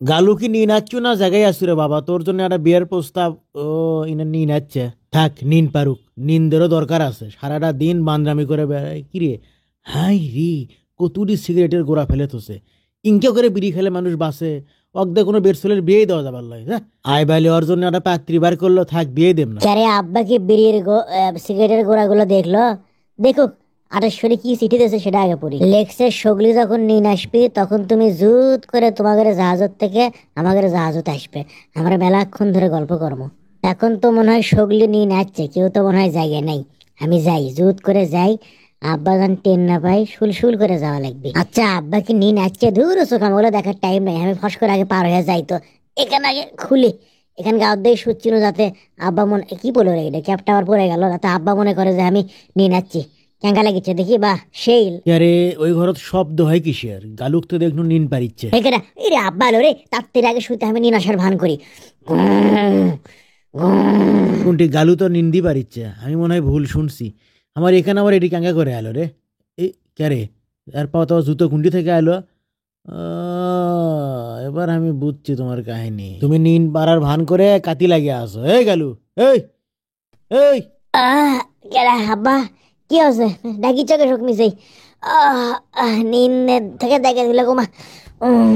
গালু কি নিয়ে নাচ্ছু না জায়গায় আসু রে বাবা, তোর জন্য একটা বিয়ের প্রস্তাব। ও ইনা নিয়ে নাচ্ছে, থাক নিন পারুক, নিন্দেরও দরকার আছে, সারাটা দিন বান্দ্রামি করে বেড়ায় কিরে। হাই রে, কতুটি সিগারেটের গোড়া ফেলে তোছে, ইনকে করে বিড়ি খেলে মানুষ বাসে, অগদে কোনো বেরসলের বিয়েই দেওয়া যাবার লয়। হ্যাঁ, আই বাইলে ওর জন্য একটা পাত্রী বার করলো, থাক বিয়ে দেব না। আরে আব্বা কি বিড়ির সিগারেটের গোড়াগুলো দেখলো? দেখুক। আটেশ্বরী কি চিঠি দিয়েছে সেটা আগে পড়ি। লেখছে, সগলি যখন নিন আসবি তখন তুমি জুত করে তোমাদের জাহাজত থেকে আমাদের জাহাজত আসবে, আমরা মেলাক্ষণ ধরে গল্প করবো। এখন তো মনে হয় সগলি নিন আসছে, কেউ তো মনে হয় জায়গা নাই। আমি যাই, জুত করে যাই, আব্বা যেন টেন না পাই, শুল করে যাওয়া লাগবে। আচ্ছা আব্বা কি নিন আসছে? ধুর চোখাম, ওগুলো দেখার টাইম নাই, আমি ফস করে আগে পার হয়ে যাই। তো এখানে আগে খুলি, এখানে গাঁত দিয়ে শুচ্ছিল যাতে আব্বা মনে কি বলে রে, এটা ক্যাপটা আবার পরে গেল, যাতে আব্বা মনে করে যে আমি নিয়ে নাচ্ছি। ক্যাঙ্গা লাগিচ্ছে দেখি, বাহ সেই। আরে ওই ঘরত শব্দ হয় কিসের? গালুক তো দেখনু নিন পারিচ্ছে। এখানে এই রে আব্বা এলো রে, তার থেকে আগে শুতে আমি নিন আসার ভান করি। গুম, গুম। কোনটি গালু তো নিন্দি পারিচ্ছে, আমি মনে হয় ভুল শুনছি। আমার এখানে আবার এটি ক্যাঙ্গা করে আলো রে। এই কে রে? আর পাও তো জুতো কুন্ডি থেকে আলো। এবার আমি বুঝছি তোমার কাহিনী, তুমি নিন পাড়ার ভান করে কাতি লাগিয়ে আসো। এই গালু, এই এই আহ কেডা আব্বা? কি আছে? ডাকি চোখে শোক মিশাই। নিন্নের থেকে দেখে দিলে গোমা।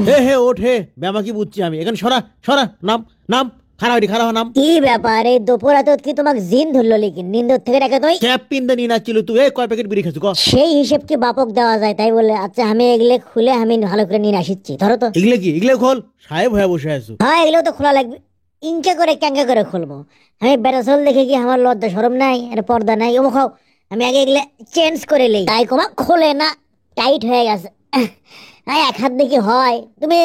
হে হে ওঠ হে, ব্যামা কি বুঝছি আমি, এখানে সরা সরা, নাম নাম, খারাপ এটি খারাপ নাম। কি ব্যাপার, এই দুপুর এত কি তোমাকে জিন ধরলো? লিখিন নিন্দর থেকে রেখে তুই ক্যাপ পিন্দে নিন আসছিল তুই, এই কয় প্যাকেট বিড়ি খাচ্ছ ক? সেই হিসেব কি বাপক দেওয়া যায়? তাই বলে আচ্ছা আমি এগুলো খুলে আমি ভালো করে নিয়ে আসিচ্ছি, ধরো তো। এগুলো কি, এগুলো খোল, সাহেব হয়ে বসে আছো। হ্যাঁ এগুলো তো খোলা লাগবে। ইনকে করে ক্যাঙ্কা করে খুলবো? আমি বেড়াচল দেখে কি আমার লজ্জা সরম নাই? আর পর্দা নাই? ও খাও, আমি আগে এগুলো চেঞ্জ করে লই। তাই কমা খোলে না, টাইট হয়ে গেছে। এক হাত দেখি হয়, তুমি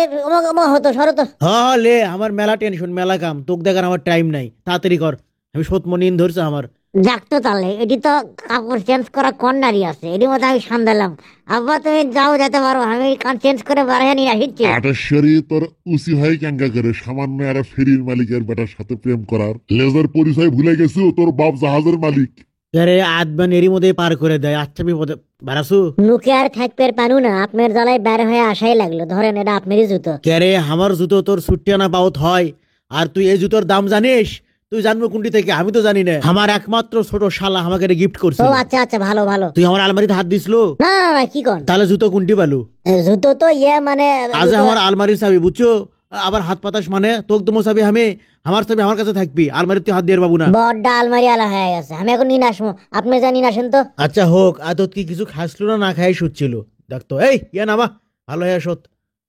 হতো সরো তো। হ্যাঁ লে, আমার মেলা টেনশন মেলা কাম, তোকে দেখার আমার টাইম নাই, তাড়াতাড়ি কর, আমি সৎম নিন ধরছে আমার। যাক তো তাহলে, এটি তো কাপড় চেঞ্জ করা কর্নারই আছে, এটির মধ্যে আমি সান্দালাম। আব্বা তুমি যাও, যেতে পারো, আমি চেঞ্জ করে বাড়াই নিয়ে আসিচ্ছি। আটেশ্বরী তোর উচি হয় ক্যাঙ্গা করে সামান্য একটা ফেরির মালিকের বেটার সাথে প্রেম করার? লেজার পরিচয় ভুলে গেছো, তোর বাপ জাহাজের মালিক। আরে আধবান এরই মধ্যে পার করে দেয়, আচ্ছা বিপদে বারাসু। মুখে আর থাকতে পানু না, আপনার জ্বালায় বের হয়ে আসাই লাগলো। ধরেন এটা আপনারই জুতো। কে রে, আমার জুতো তোর ছুটি আনা পাওত হয়? আর তুই এই জুতোর দাম জানিস? তুই জানবো কোনটি থেকে, আমি তো জানি না। আমার একমাত্র ছোট শালা আমাকে গিফট ও করছিল। আচ্ছা আচ্ছা, ভালো ভালো। তুই আমার আলমারিতে হাত দিসলো? না না না, কি কর? তাহলে জুতো কোনটি পালু? জুতো তো মানে আজ জুতো। আমার আলমারির চাবি বুঝছো, আবার হাত পাতাস মানে তোক তোমার চাবি আমি, আমার চাবি আমার কাছে থাকবি, আলমারিতে তুই হাত দিয়ে পাবো না। বড্ড আলমারি আলা হয়ে গেছে, আমি এখন নিয়ে আসবো, আপনি যা নিয়ে আসেন তো। আচ্ছা হোক, আদত কি কিছু খাসলো না না খাই শুচ্ছিল? দেখতো এই ইয়া নামা, ভালো হ্যাঁ সত,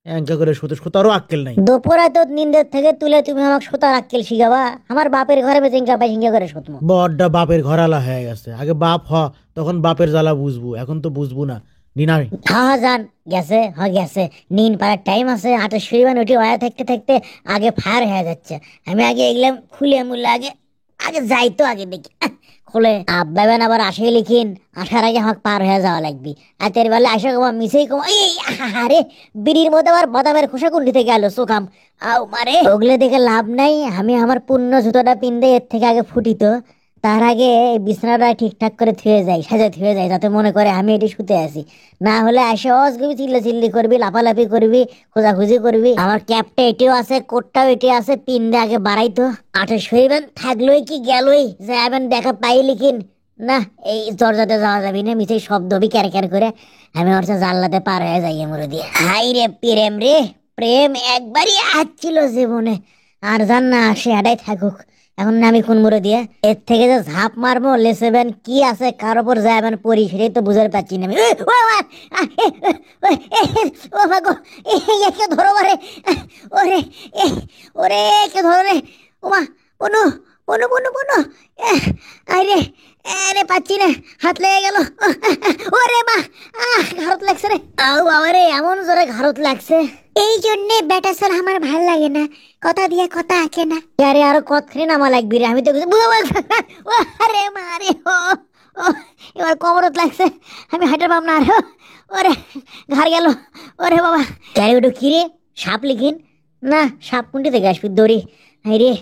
এঙ্কা করে শোতে শোতারও আক্কেল নাই। দুপুরে তো নিন্দের থেকে তুলে তুমি আমাকে সোতার আক্কেল শিখাবা? আমার বাপের ঘরে বেঁচে ইনকা পাই হিঙ্গা করে শোতমো? বড্ডা বাপের ঘর আলা হয়ে গেছে, আগে বাপ হ, তখন বাপের জ্বালা বুঝবো, এখন তো বুঝবো না। নিনাই হ্যাঁ হ্যাঁ যান, গেছে গেছে। নিন পাড়ার টাইম আছে, 28 উঠি ওয়া থাকতে থাকতে আগে ফায়ার হয়ে যাচ্ছে। আমি আগে এগুলাম খুলে মুলে আগে আগে যাই তো, আগে দেখি খুলে আব্বা বেন আবার আসে লিখিন, আসার আগে আমাকে পার হয়ে যাওয়া লাগবে। রাতের বেলা আসা কমা মিশেই কমা, এই আরে বিড়ির মধ্যে আবার বাদামের খোসা কুন্ডি থেকে গেল চোখাম। আও মারে, ওগুলো দেখে লাভ নাই, আমি আমার পূর্ণ জুতোটা পিনতে এর থেকে আগে ফুটিত। তার আগে এই বিছানাটা ঠিকঠাক করে থুয়ে যাই, সাজা থুয়ে যাই, যাতে মনে করে আমি এটি শুতে আছি। না হলে আসে অসগবি চিল্লা চিল্লি করবি, লাফালাফি করবি, খোঁজাখুঁজি করবি। আমার ক্যাপটা এটিও আছে, কোটটাও এটি আছে, পিন দিয়ে আগে বাড়াই তো। 28 থাকলোই কি গেলই, যাবেন দেখা পাই লিখিন। না, এই দরজাতে যাওয়া যাবি না, মিছে শব্দ হবি ক্যার ক্যার করে। আমি হচ্ছে জানলাতে পার হয়ে যাই মরে দিয়ে। হাই রে প্রেম রে, প্রেম একবারই আসছিল জীবনে, আর জান না আসে, এটাই থাকুক। এখন আমি কোন মুড়ে দিয়ে এর থেকে যে ঝাঁপ মারবো, লেসেবেন কি আছে কার ওপর যাবেন পরি, সেটাই তো বুঝতে পারছি না আমি। ও মা গো, একে ধরো মারে, ওরে ওরে কে ধরো রে, ওমা, বনু বনু বনু বনু, আরে আরে পাচ্ছি না, হাত লেগে গেল। ওরে মা, ঘাড়ত লাগছে রে। আউ বাবা রে, এমন জোরে ঘাড়ত লাগছে। এই জন্যে বেটা স্যার আমার ভাল লাগে না, কথা দিয়ে কথা আঁকে না। আরে আরো কতখানি নামা লাগবি রে, আমি তো আরে মারে ও, এবার কোমরত লাগছে, আমি হাঁটার পাম না আর। ওরে ঘাড় গেল, ওরে বাবা। ক্যারে ওটু কি রে, সাপ লিখিন? না, সাপ কুন্টি থেকে আসবি দড়ি। হাই রে,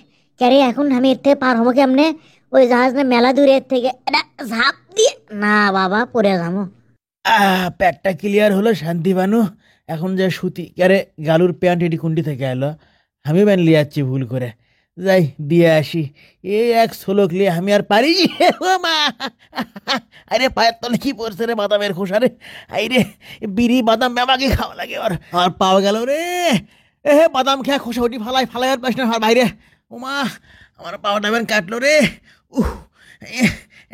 ক্যারে এখন আমি এর থেকে পার হবো কেমনে? ওই জাহাজ না মেলা দূরে, এর থেকে এটা ঝাঁপ দিয়ে না বাবা পড়ে যাবো। পেটটা ক্লিয়ার হলো, শান্তি বানু, এখন যে সুতি আরে গালুর প্যান্ট এটি কুন্ডি থেকে এলো, আমি ব্যান লিয়ে যাচ্ছি ভুল করে, যাই দিয়ে আসি। এই এক ছোলক লিয়ে আমি আর পারি ও মা, আরে পায়ের তলে কি পড়ছে রে, বাদামের খোসা রে, আই রে বিড়ি বাদাম আমাকে খাওয়া লাগে, আর পাওয়া গেল রে, এ হে বাদাম খেয়া খোসা উঠি ফালাই ফালাই আর পাস না আর বাইরে, ও মা আমার পাওয়াটা ব্যান কাটলো রে, উহ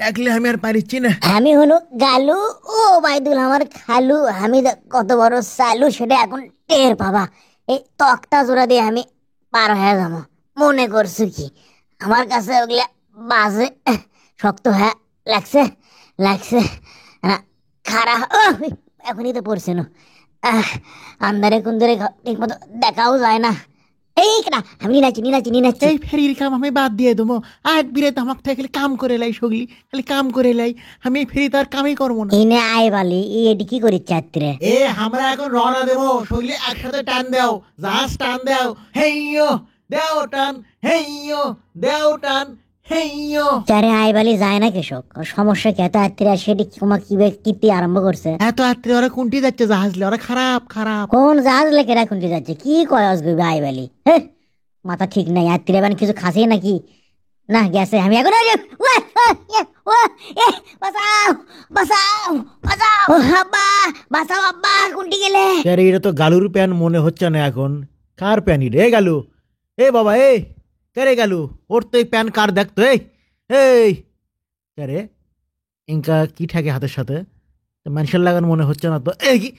একলে আমি আর পারিচ্ছি না। আমি হলো গালু, ও বাইদুল আমার খালু, আমি কত বড় চালু সেটা এখন টের পাবা। এই তক্তা জোড়া দিয়ে আমি পার হয়ে যাবো, মনে করছো কি? আমার কাছে ওগুলা বাজে শক্ত হ্যাঁ লাগছে লাগছে না, খারা এখনই তো পড়ছে না, আন্দারে কুন্দারে ঠিক মতো দেখাও যায় না। এই কেনা আমি নিনাচ্ছি। এই ফেরির কাম আমি বাদ দিয়ে দেবো, আর বিরে তামাক থেকে খালি কাম করে লাই, সগলি খালি কাম করে লাই, আমি এই ফেরি তার কামই করবো না। এনে আয় বালি এটি কি করি চাত্রে? এ আমরা এখন রওনা দেবো, সগলি একসাথে টান দাও, জাহাজ টান দাও, হেইয়ো দেও টান, হেইয়ো দেও টান, হেইয়ো। চারে আয় বালি যায় না কৃষক, সমস্যা কি? এত আত্মীয় সেটি তোমার কি কীর্তি আরম্ভ করছে? এত আত্মীয় ওরা কোনটি যাচ্ছে জাহাজ লে, ওরা খারাপ খারাপ। কোন জাহাজ লেখে রাখুন যাচ্ছে? কি কয় অসগবি আয় বালি, হ্যাঁ মাথা ঠিক নাই, আত্মীয় মানে কিছু খাসি নাকি? না গেছে, আমি এখন বাঁচাও বাঁচাও বাঁচাও, ও আব্বা বাঁচাও, আব্বা কোনটি গেলে? আরে এটা তো গালুর প্যান মনে হচ্ছে না এখন, কার প্যানই রে গালু? এ বাবা এ কে গালু, ওর তো এই প্যান কার দেখতো, এই এই কে রে, ইনকা কি থাকে হাতের সাথে, মানুষের লাগান মনে হচ্ছে না তো। এই কি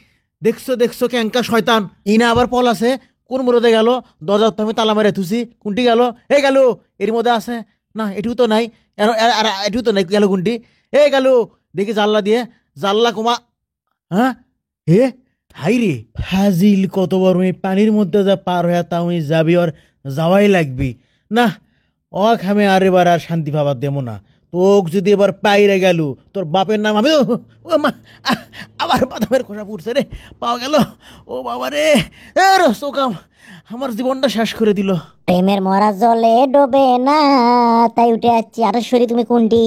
দেখছো দেখছো ক্যাঙ্কা শয়তান, ইনা আবার পল আছে, কোন মুরদে গেল, দরজা তো আমি তালা মারে থুছি, কোনটি গেল? এই গেল এর মধ্যে আছে না, এটিও তো নাই, এটিও তো নাই, গেল কোনটি? এই গেল দেখি জানলা দিয়ে, জানলা কমা, হ্যাঁ হে হাই রে ফাজিল, কত বড় এই পানির মধ্যে যা পার হয়ে তা আমি যাবি আর যাওয়াই লাগবি না, অক আমি আর এবার আর শান্তি পাবার দেবো না, তোক যদি এবার পাইরে গেল তোর বাপের নাম আমি, ও মা আবার বাদামের খোসা পুড়ছে রে, পাওয়া গেল, ও বাবা রে, সোকাম আমার জীবনটা শেষ করে দিল। প্রেমের মরা জলে ডোবে না, তাই উঠে যাচ্ছি। আরে শরী তুমি কোনটি?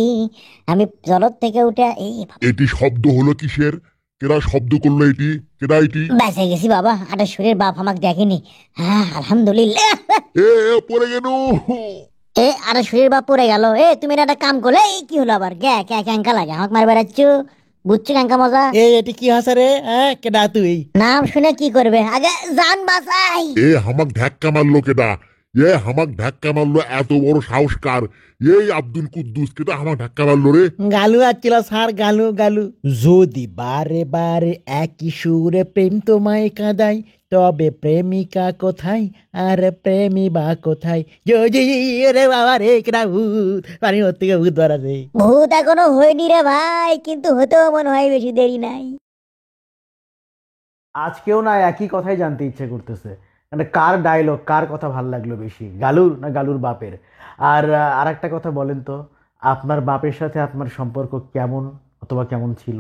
আমি জলত থেকে উঠে এই এটি শব্দ হলো কিসের? কেরা শব্দ করলো এটি? কেরা এটি? বেঁচে গেছি বাবা, আরে শরীর বাপ আমাকে দেখেনি, হ্যাঁ আলহামদুলিল্লাহ। পড়ে গেল। আরে শরীর বাপ পড়ে গেল। তুমি একটা কাম করলে, এই কি হলো আবার? ক্যাঙ্কা লাগে আমাকে মার বেড়াচ্ছ, বুঝছো ক্যাঙ্কা মজা? এটি কি হাসা রে, হ্যাঁ কেডা তুই? নাম শুনে কি করবে, আগে জান বাঁচাই। হামাক ধাক্কা মারলো কেডা? হামাক ধাক্কা মারলো, এত বড় সাহসকার? এই আব্দুল কুদ্দুস কেটা হামাক ধাক্কা মারলো রে? গালু আসছিল স্যার, গালু গালু, যদি বারে বারে একই সুরে প্রেম তোমায় কাঁদাই, তবে প্রেমিকা কোথায় আর প্রেমী বা কোথায়? রে বাবা রে, কেডা ভূত, পানি ওর থেকে ভূত ধরাছে। ভূত এখনো হয়নি রে ভাই, কিন্তু হতেও মনে হয় বেশি দেরি নাই। আজকেও না একই কথাই জানতে ইচ্ছে করতেছে, মানে কার ডায়লগ, কার কথা ভাল লাগলো বেশি, গালুর না গালুর বাপের? আর আরেকটা কথা বলেন তো, আপনার বাপের সাথে আপনার সম্পর্ক কেমন অথবা কেমন ছিল?